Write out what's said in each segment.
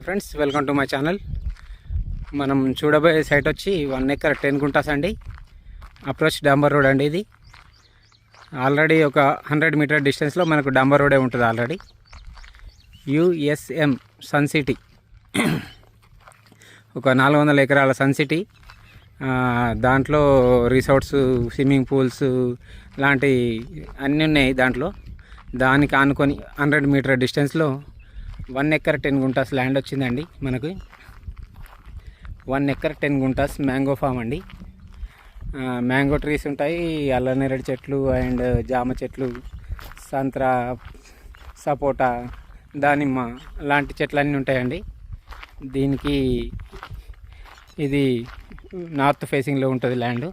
Friends, welcome to my channel. మనం చూడబోయే site వచ్చి 1 ఎకర్ 10 గుంటాస్ అండి. అప్రోచ్ డాంబర్ రోడ్ అండి. ఇది ఆల్రెడీ ఒక 100 మీటర్ డిస్టెన్స్లో మనకు డాంబర్ రోడే ఉంటుంది. ఆల్రెడీ యుఎస్ఎం సన్ సిటీ ఒక 400 ఎకరాల సన్ సిటీ. దాంట్లో రిసార్ట్స్, స్విమ్మింగ్ పూల్స్ లాంటి అన్నీ ఉన్నాయి దాంట్లో. దానికి ఆనుకొని 100 మీటర్ డిస్టెన్స్లో 1 ఎకర్ 10 గుంటాస్ ల్యాండ్ వచ్చిందండి మనకు. 1 ఎకర్ 10 గుంటాస్ మ్యాంగో ఫామ్ అండి. మ్యాంగో ట్రీస్ ఉంటాయి, అల్లనేరేడు చెట్లు అండ్ జామ చెట్లు, సంత్రా, సపోటా, దానిమ్మ లాంటి చెట్లు అన్నీ ఉంటాయండి. దీనికి ఇది నార్త్ ఫేసింగ్లో ఉంటుంది ల్యాండ్.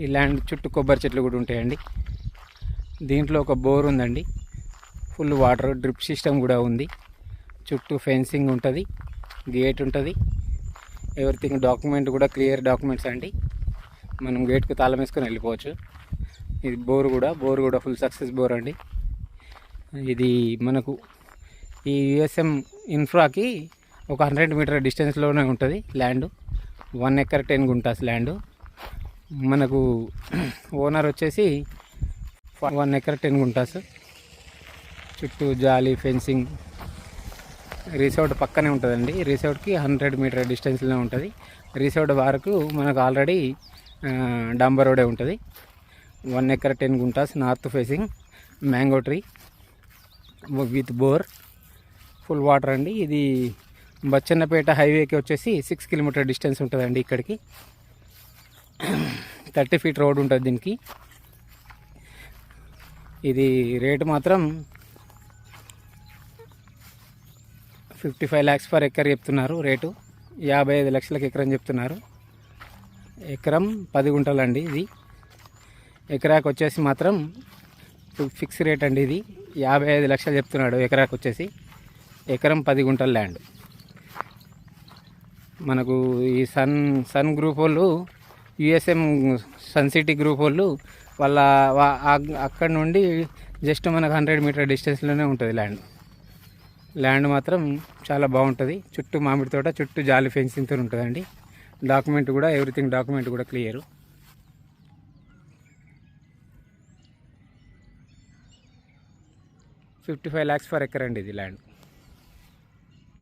ఈ ల్యాండ్ చుట్టూ కొబ్బరి చెట్లు కూడా ఉంటాయండి. దీంట్లో ఒక బోర్ ఉందండి, ఫుల్ వాటర్, డ్రిప్ సిస్టమ్ కూడా ఉంది. చుట్టూ ఫెన్సింగ్ ఉంటుంది, గేట్ ఉంటుంది, ఎవ్రీథింగ్ డాక్యుమెంట్ కూడా క్లియర్ డాక్యుమెంట్స్ అండి. మనం గేట్కు తాళం వేసుకొని వెళ్ళిపోవచ్చు. ఇది బోర్ కూడా ఫుల్ సక్సెస్ బోర్ అండి. ఇది మనకు ఈ యుఎస్ఎం ఇన్ఫ్రాకి ఒక 100 మీటర్ డిస్టెన్స్లోనే ఉంటుంది ల్యాండ్. 1 acre 10 guntas land. మనకు ఓనర్ వచ్చేసి 1 ఎకర్ 10 గుంటాస్. చుట్టూ జాలీ ఫెన్సింగ్. రిసార్ట్ పక్కనే ఉంటుందండి. రిసార్ట్కి 100 మీటర్ డిస్టెన్స్లోనే ఉంటుంది. రిసార్ట్ వరకు మనకు ఆల్రెడీ డాంబర్ రోడే ఉంటుంది. 1 acre 10 guntas north facing, mango tree with bore, full water అండి. ఇది బచ్చన్నపేట హైవేకి వచ్చేసి 6 కిలోమీటర్ డిస్టెన్స్ ఉంటుందండి. ఇక్కడికి 30 ఫీట్ రోడ్ ఉంటుంది దీనికి. ఇది రేటు మాత్రం 55 lakhs పర్ ఎకర్ చెప్తున్నారు రేటు. 55 లక్షలకు ఎకరం చెప్తున్నారు. ఎకరం 10 గుంటలండి. ఇది ఎకరాకు వచ్చేసి మాత్రం ఫిక్స్ రేట్ అండి. ఇది 55 లక్షలు చెప్తున్నాడు ఎకరాకు వచ్చేసి. ఎకరం 10 గుంటల ల్యాండ్. మనకు ఈ సన్ గ్రూప్ వాళ్ళు, యుఎస్ఎం సన్ సిటీ గ్రూప్ వాళ్ళు అక్కడ నుండి జస్ట్ మనకు 100 మీటర్ డిస్టెన్స్లోనే ఉంటుంది ల్యాండ్ మాత్రం చాలా బాగుంటుంది. చుట్టూ మామిడి తోట, చుట్టూ జాలి ఫెన్సింగ్తో ఉంటుందండి. డాక్యుమెంట్ కూడా ఎవ్రీథింగ్ డాక్యుమెంట్ కూడా క్లియరు. 55 lakhs పర్ ఎకర్ అండి ఇది ల్యాండ్.